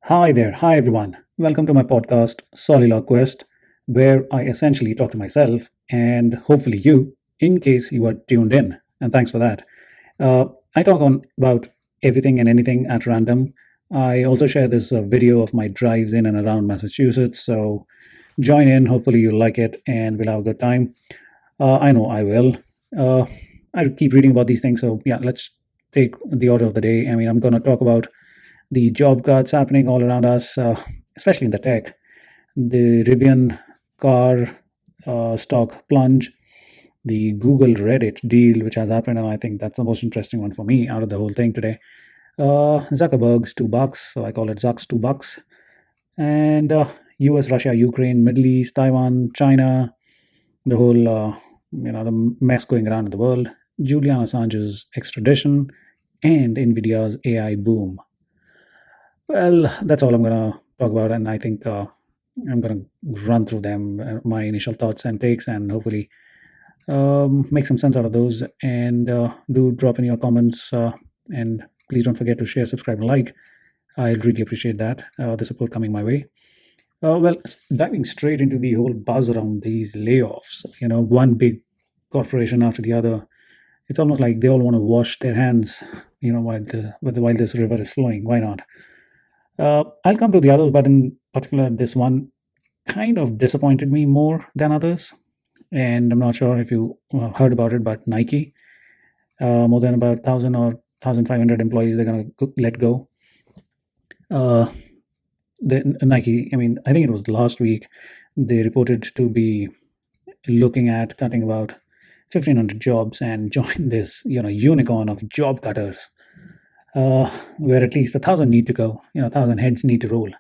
Hi there. Hi, everyone. Welcome to my podcast, Soliloquist, where I essentially talk to myself and hopefully you, in case you are tuned in. And thanks for that. Uh, I talk on about everything and anything at random. I also share this video of my drives in and around Massachusetts. So join in. Hopefully you like it and we'll have a good time. I know I will. Uh, I keep reading about these things. So yeah, let's take the order of the day. I mean, I'm going to talk about the job cuts happening all around us, especially in the tech. The Rivian car stock plunge, the Google Reddit deal, which has happened, and I think that's the most interesting one for me out of the whole thing today. Zuckerberg's $2, so I call it Zuck's $2, and U.S., Russia, Ukraine, Middle East, Taiwan, China, the whole the mess going around in the world. Juliane Assange's extradition and Nvidia's AI boom. Well, that's all I'm going to talk about, and I think I'm going to run through them, my initial thoughts and takes, and hopefully make some sense out of those. And do drop in your comments, and please don't forget to share, subscribe, and like. I'd really appreciate that, the support coming my way. Diving straight into the whole buzz around these layoffs, one big corporation after the other. It's almost like they all want to wash their hands, while this river is flowing. Why not? I'll come to the others, but in particular, this one kind of disappointed me more than others. And I'm not sure if you heard about it, but Nike, more than about 1,000 or 1,500 employees, they're going to let go. Uh, Nike, I mean, I think it was last week, they reported to be looking at cutting about 1,500 jobs and join this, unicorn of job cutters, where at least 1,000 need to go, 1,000 heads need to roll.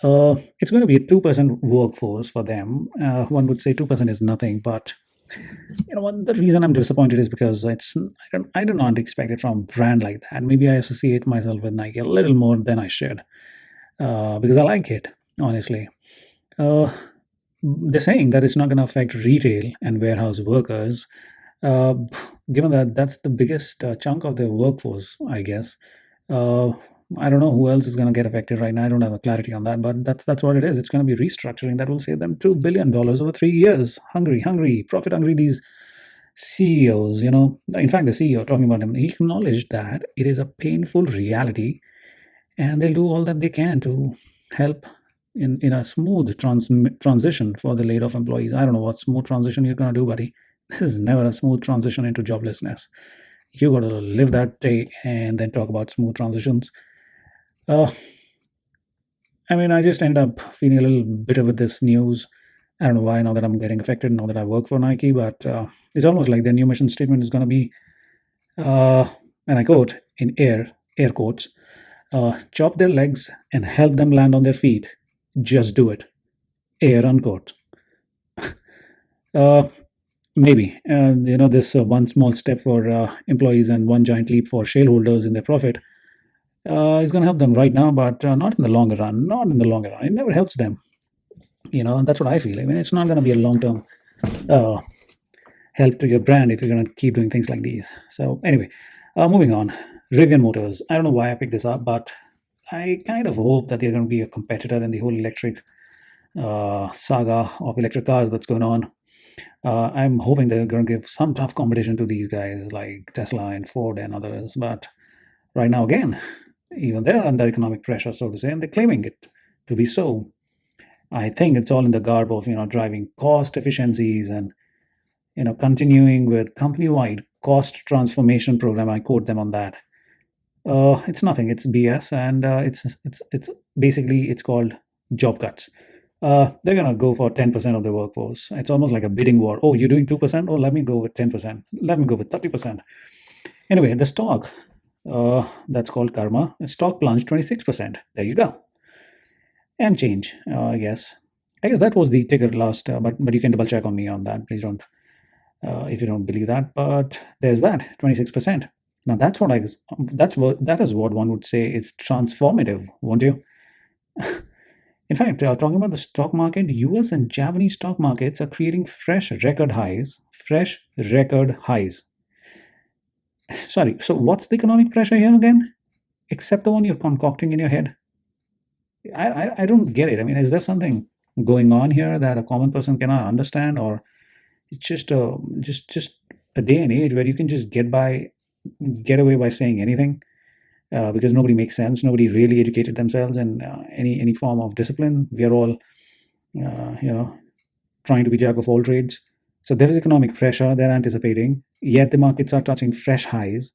It's going to be a 2% workforce for them. One would say 2% is nothing, but the reason I'm disappointed is because I do not expect it from a brand like that. Maybe I associate myself with Nike a little more than I should, because I like it, honestly. Uh, they're saying that it's not going to affect retail and warehouse workers, uh, given that that's the biggest chunk of their workforce, I guess. Uh, I don't know who else is going to get affected right now. I don't have a clarity on that, but that's what it is. It's going to be restructuring that will save them $2 billion over 3 years. Hungry, profit hungry. These CEOs, in fact, the CEO talking about him, he acknowledged that it is a painful reality, and they'll do all that they can to help in a smooth transition for the laid off employees. I don't know what smooth transition you're going to do, buddy. This is never a smooth transition into joblessness. You got to live that day and then talk about smooth transitions. Uh, I mean, I just end up feeling a little bitter with this news. I don't know why now that I'm getting affected, now that I work for Nike, but it's almost like their new mission statement is going to be, uh, and I quote in air quotes, chop their legs and help them land on their feet. Just do it. Air unquote. Uh, Maybe. This one small step for employees and one giant leap for shareholders in their profit is going to help them right now, but not in the longer run. Not in the longer run. It never helps them. And that's what I feel. I mean, it's not going to be a long term uh, help to your brand if you're going to keep doing things like these. So, anyway, moving on. Rivian Motors. I don't know why I picked this up, but I kind of hope that they're going to be a competitor in the whole electric saga of electric cars that's going on. I'm hoping they're going to give some tough competition to these guys like Tesla and Ford and others. But right now, again, even they're under economic pressure, so to say, and they're claiming it to be so. I think it's all in the garb of driving cost efficiencies and continuing with company-wide cost transformation program. I quote them on that. It's nothing. It's BS, and it's basically it's called job cuts. They're gonna go for 10% of the workforce. It's almost like a bidding war. Oh, you're doing 2%? Oh, let me go with 10%. Let me go with 30%. Anyway, the stock that's called karma. The stock plunged 26%. There you go, and change. I guess. I guess that was the ticker last, but you can double check on me on that. Please don't if you don't believe that. But there's that 26%. Now that is what one would say is transformative, won't you? In fact, talking about the stock market, US and Japanese stock markets are creating fresh record highs. Fresh record highs. Sorry, so what's the economic pressure here again? Except the one you're concocting in your head? I don't get it. I mean, is there something going on here that a common person cannot understand, or it's just a day and age where you can just get away by saying anything, because nobody makes sense. Nobody really educated themselves in any form of discipline. We are all, you know, trying to be jack of all trades. So there is economic pressure they're anticipating, yet the markets are touching fresh highs.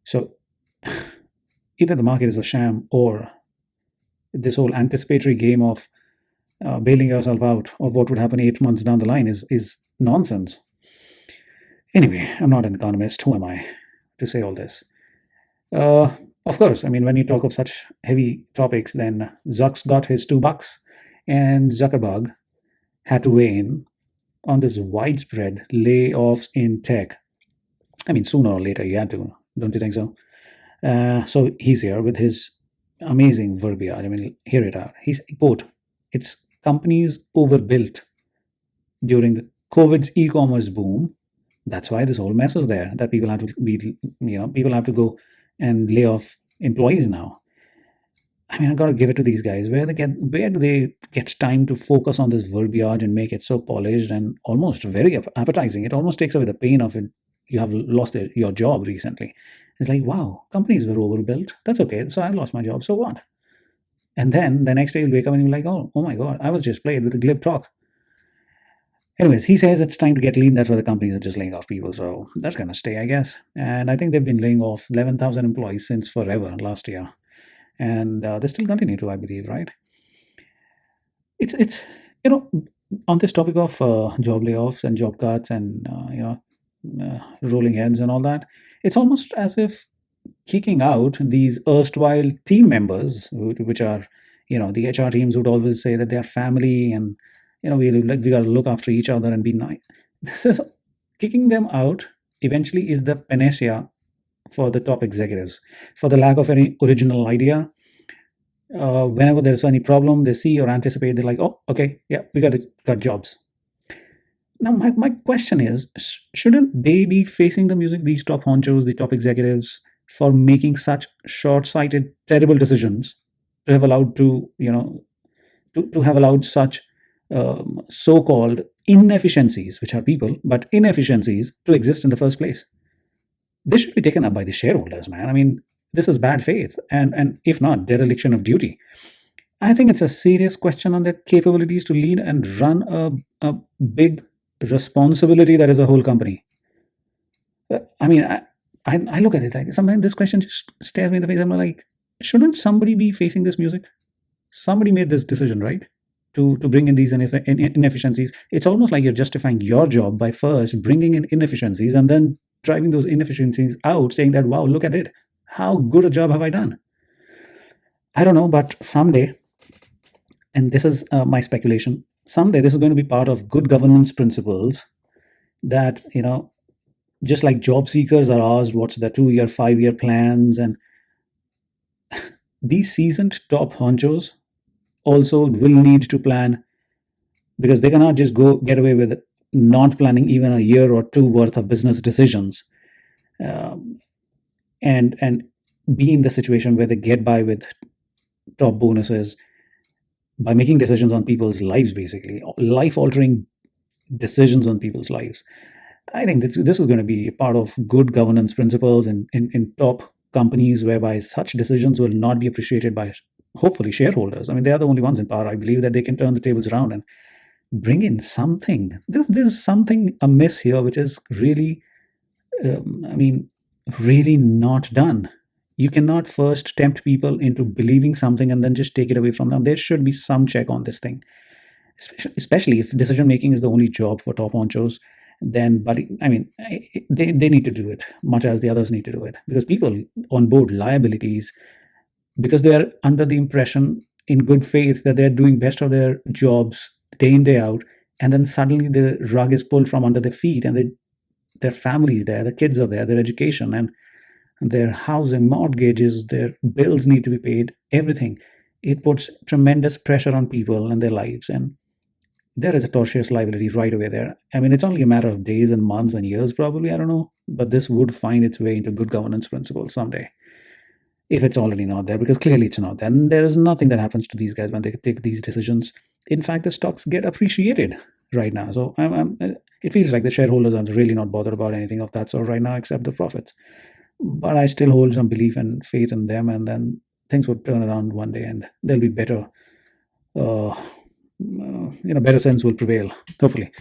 So either the market is a sham, or this whole anticipatory game of bailing yourself out of what would happen 8 months down the line is nonsense. Anyway, I'm not an economist. Who am I to say all this? Uh, of course, I mean, when you talk of such heavy topics, then Zuck's got his $2, and Zuckerberg had to weigh in on this widespread layoffs in tech. I mean, sooner or later, he had to, don't you think so? So he's here with his amazing verbiage. I mean, hear it out. He's, quote, it's companies overbuilt during the COVID's e-commerce boom. That's why this whole mess is there. That people have to be, people have to go and lay off employees now. I mean, I gotta give it to these guys. Where do they get time to focus on this verbiage and make it so polished and almost very appetizing? It almost takes away the pain of it. You have lost your job recently. It's like, wow, companies were overbuilt. That's okay. So I lost my job. So what? And then the next day you'll wake up and you're like, oh my God, I was just played with a glib talk. Anyways, he says it's time to get lean. That's why the companies are just laying off people. So that's going to stay, I guess. And I think they've been laying off 11,000 employees since forever last year. And they still continue to, I believe, right? It's you know, on this topic of job layoffs and job cuts and, rolling heads and all that, it's almost as if kicking out these erstwhile team members, which are, the HR teams would always say that they are family, and we got to look after each other and be nice. This is kicking them out. Eventually, is the panacea for the top executives for the lack of any original idea. Whenever there's any problem, they see or anticipate. They're like, oh, okay, yeah, we got jobs. Now, my question is, shouldn't they be facing the music, these top honchos, the top executives, for making such short-sighted, terrible decisions, to have allowed to have allowed such so-called inefficiencies, which are people, but inefficiencies to exist in the first place? This should be taken up by the shareholders, man. I mean, this is bad faith, and if not, dereliction of duty. I think it's a serious question on their capabilities to lead and run a big responsibility that is a whole company. I mean, I look at it like sometimes this question just stares me in the face. I'm like, shouldn't somebody be facing this music? Somebody made this decision, right? To bring in these inefficiencies. It's almost like you're justifying your job by first bringing in inefficiencies and then driving those inefficiencies out, saying that, wow, look at it. How good a job have I done? I don't know, but someday, and this is my speculation, someday this is going to be part of good governance principles that, just like job seekers are asked what's the 2 year, 5 year plans, and these seasoned top honchos also will need to plan, because they cannot just go get away with not planning even a year or two worth of business decisions, um, and be in the situation where they get by with top bonuses by making decisions on people's lives, basically life altering decisions on people's lives. I think this is going to be a part of good governance principles in top companies, whereby such decisions will not be appreciated by, hopefully, shareholders. I mean, they are the only ones in power. I believe that they can turn the tables around and bring in something. There's something amiss here, which is really, I mean, really not done. You cannot first tempt people into believing something and then just take it away from them. There should be some check on this thing, especially if decision making is the only job for top honchos. Then, but I mean, they need to do it much as the others need to do it, because people on board liabilities, because they are under the impression in good faith that they're doing best of their jobs day in day out, and then suddenly the rug is pulled from under their feet, and their families there, the kids are there, their education and their housing, mortgages, their bills need to be paid, everything. It puts tremendous pressure on people and their lives, and there is a tortious liability right away there. I mean, it's only a matter of days and months and years, probably, I don't know, but this would find its way into good governance principles someday. if it's already not there, because clearly it's not there. And there is nothing that happens to these guys when they take these decisions. In fact, the stocks get appreciated right now. So it feels like the shareholders are really not bothered about anything of that sort right now except the profits. But I still hold some belief and faith in them, and then things would turn around one day and there'll be better, better sense will prevail, hopefully.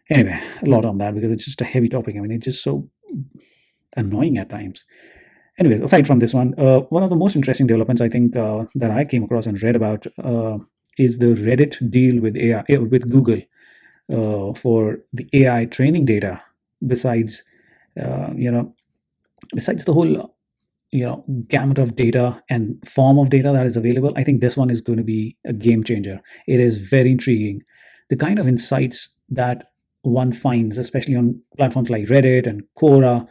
Anyway, a lot on that because it's just a heavy topic. I mean, it's just so annoying at times. Anyways, aside from this one of the most interesting developments I think that I came across and read about is the Reddit deal with AI with Google for the AI training data. Besides, you know, besides the whole gamut of data and form of data that is available, I think this one is going to be a game changer. It is very intriguing. The kind of insights that one finds, especially on platforms like Reddit and Quora,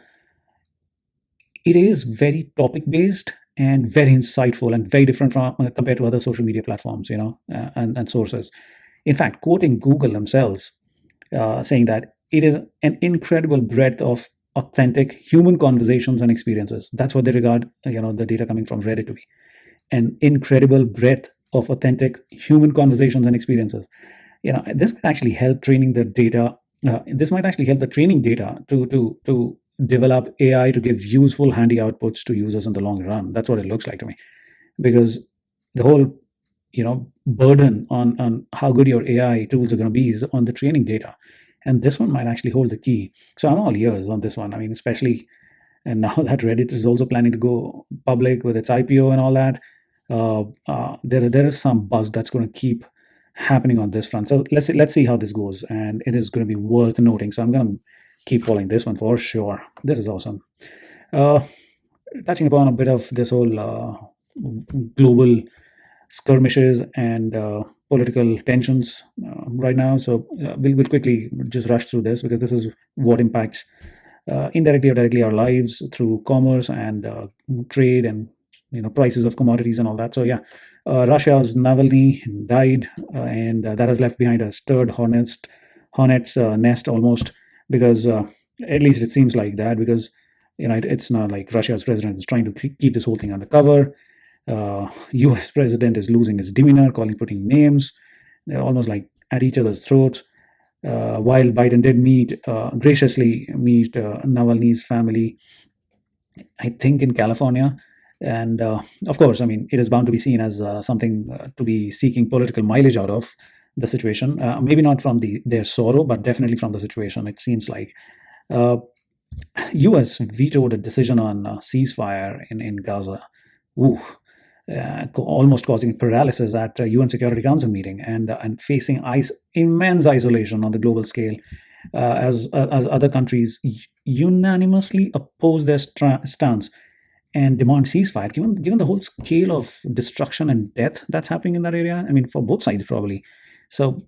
it is very topic based and very insightful and very different from compared to other social media platforms, and sources. In fact, quoting Google themselves, saying that it is an incredible breadth of authentic human conversations and experiences. That's what they regard, the data coming from Reddit to be an incredible breadth of authentic human conversations and experiences. This might actually help training the data. This might actually help the training data to develop AI to give useful, handy outputs to users in the long run. That's what it looks like to me, because the whole burden on how good your AI tools are going to be is on the training data, and this one might actually hold the key. So I'm all ears on this one. I mean, especially and now that Reddit is also planning to go public with its IPO and all that, there is some buzz that's going to keep happening on this front. So let's see how this goes, and it is going to be worth noting. So I'm going to keep following this one for sure. This is awesome. Uh, Touching upon a bit of this whole global skirmishes and political tensions right now. So we'll quickly just rush through this because this is what impacts indirectly or directly our lives through commerce and trade and prices of commodities and all that. So yeah, Russia's Navalny died, and that has left behind a stirred hornet's nest almost, because at least it seems like that, because it's not like Russia's president is trying to keep this whole thing undercover. U.S. president is losing his demeanor, putting names. They're almost like at each other's throats. While Biden did graciously meet Navalny's family, I think in California, and of course, I mean, it is bound to be seen as something to be seeking political mileage out of the situation. Maybe not from their sorrow, but definitely from the situation. It seems like. U.S. vetoed a decision on ceasefire in Gaza. Ooh, almost causing paralysis at UN Security Council meeting, and facing immense isolation on the global scale, as other countries unanimously oppose their stance and demand ceasefire. Given the whole scale of destruction and death that's happening in that area, I mean, for both sides probably. So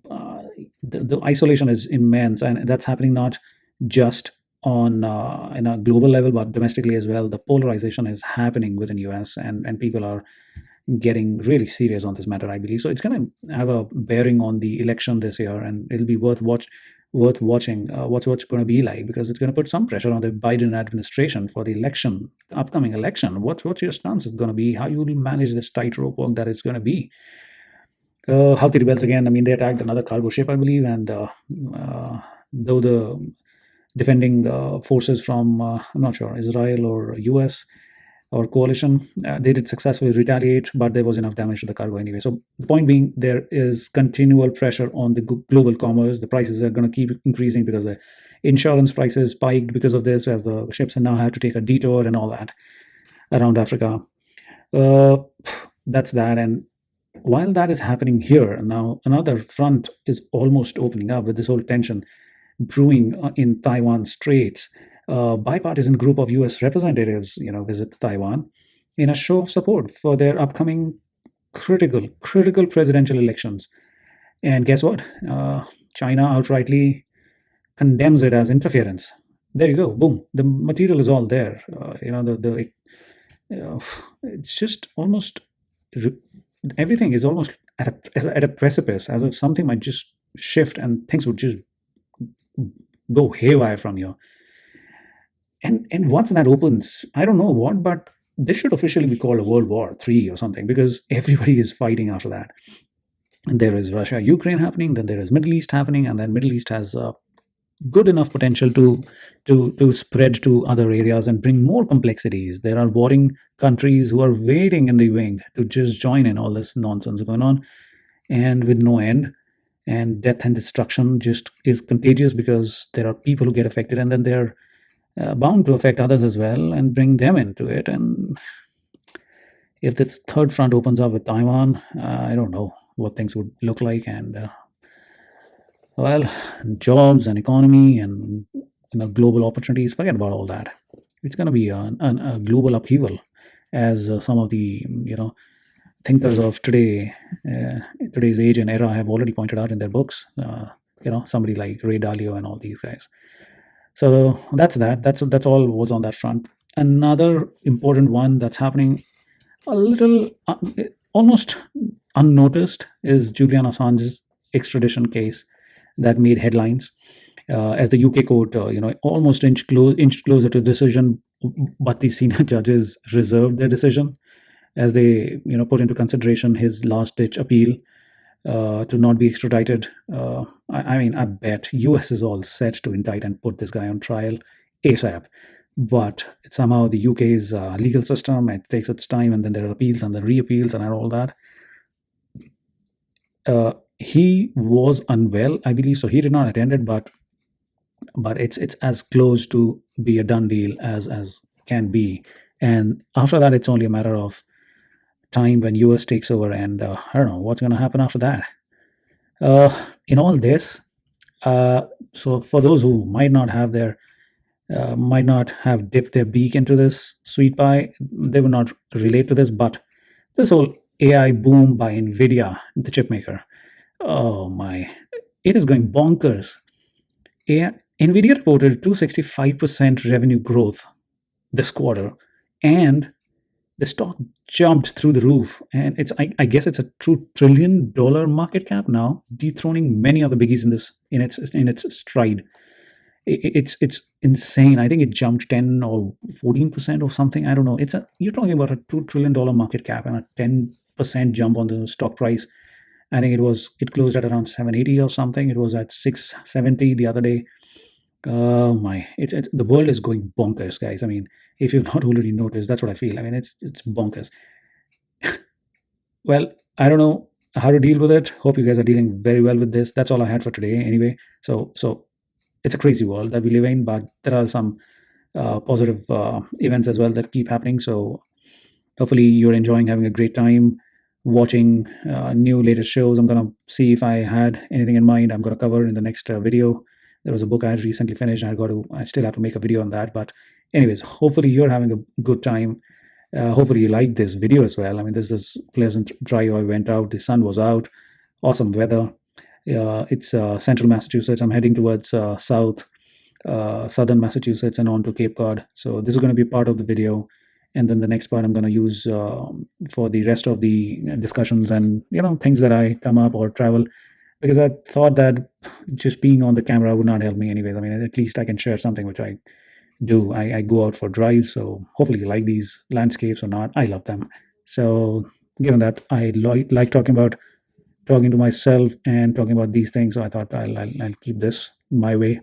the isolation is immense, and that's happening not just on in a global level but domestically as well. The polarization is happening within US, and people are getting really serious on this matter, I believe. So it's going to have a bearing on the election this year, and it'll be worth watching what's going to be like, because it's going to put some pressure on the Biden administration for the upcoming election. What's your stance is going to be, how you will manage this tightrope walk that is going to be. Houthi rebels again, I mean, they attacked another cargo ship, I believe, and though the defending forces from I'm not sure, Israel or US or coalition, they did successfully retaliate, but there was enough damage to the cargo anyway. So the point being, there is continual pressure on the global commerce. The prices are going to keep increasing because the insurance prices spiked because of this, as the ships now have to take a detour and all that around Africa. Uh, that's that. And while that is happening here, now another front is almost opening up with this whole tension brewing in Taiwan Straits. A bipartisan group of U.S. representatives, visit Taiwan in a show of support for their upcoming critical presidential elections. And guess what? China outrightly condemns it as interference. There you go. Boom. The material is all there. It's just almost everything is almost at a precipice, as if something might just shift and things would just go haywire from here. And once that opens, I don't know what, but this should officially be called a World War III or something, because everybody is fighting after that. And there is Russia Ukraine happening, then there is Middle East happening, and then Middle East has good enough potential to spread to other areas and bring more complexities. There are warring countries who are waiting in the wing to just join in all this nonsense going on, and with no end. And death and destruction just is contagious, because there are people who get affected, and then they're bound to affect others as well and bring them into it. And if this third front opens up with Taiwan, I don't know what things would look like. And well, jobs and economy and global opportunities, forget about all that. It's going to be a global upheaval, as some of the thinkers of today's age and era have already pointed out in their books. Somebody like Ray Dalio and all these guys. So that's that. That's all was on that front. Another important one that's happening a little almost unnoticed is Julian Assange's extradition case that made headlines. As the UK court, almost inched closer to decision, but the senior judges reserved their decision as they, put into consideration his last-ditch appeal to not be extradited. I bet US is all set to indict and put this guy on trial ASAP. But somehow the UK's legal system, it takes its time, and then there are appeals and then reappeals and all that. He was unwell, I believe, so he did not attend it, but it's as close to be a done deal as can be. And after that, it's only a matter of time when US takes over, and I don't know what's going to happen after that. In all this, so for those who might not have dipped their beak into this sweet pie, they would not relate to this. But this whole AI boom by Nvidia, the chip maker, oh my, it is going bonkers. Nvidia reported 265% revenue growth this quarter, and the stock jumped through the roof. And I guess it's a true $1 trillion market cap now, dethroning many of the biggies in its stride. It's insane. I think it jumped 10 or 14% or something. I don't know. You're talking about a $2 trillion market cap and a 10% jump on the stock price. I think it closed at around 780 or something. It was at 670 the other day. Oh my! The world is going bonkers, guys. I mean, if you've not already noticed, that's what I feel. I mean, it's bonkers. Well, I don't know how to deal with it. Hope you guys are dealing very well with this. That's all I had for today, anyway. So it's a crazy world that we live in, but there are some positive events as well that keep happening. So hopefully you're enjoying, having a great time watching new latest shows. I'm gonna see if I had anything in mind I'm gonna cover in the next video. There was a book I had recently finished. I still have to make a video on that. But anyways, hopefully you're having a good time. Hopefully you like this video as well. I mean, this is pleasant drive. I went out. The sun was out. Awesome weather. It's central Massachusetts. I'm heading towards southern Massachusetts and on to Cape Cod. So this is going to be part of the video. And then the next part I'm going to use for the rest of the discussions and, things that I come up or travel. Because I thought that just being on the camera would not help me anyways. I mean, at least I can share something which I do. I go out for drives, so hopefully you like these landscapes or not. I love them. So given that I like talking to myself and talking about these things, so I thought I'll keep this my way.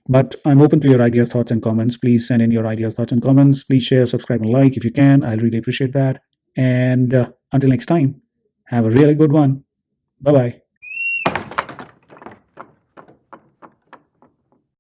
But I'm open to your ideas, thoughts, and comments. Please send in your ideas, thoughts, and comments. Please share, subscribe, and like if you can. I'll really appreciate that. And until next time, have a really good one. Bye-bye.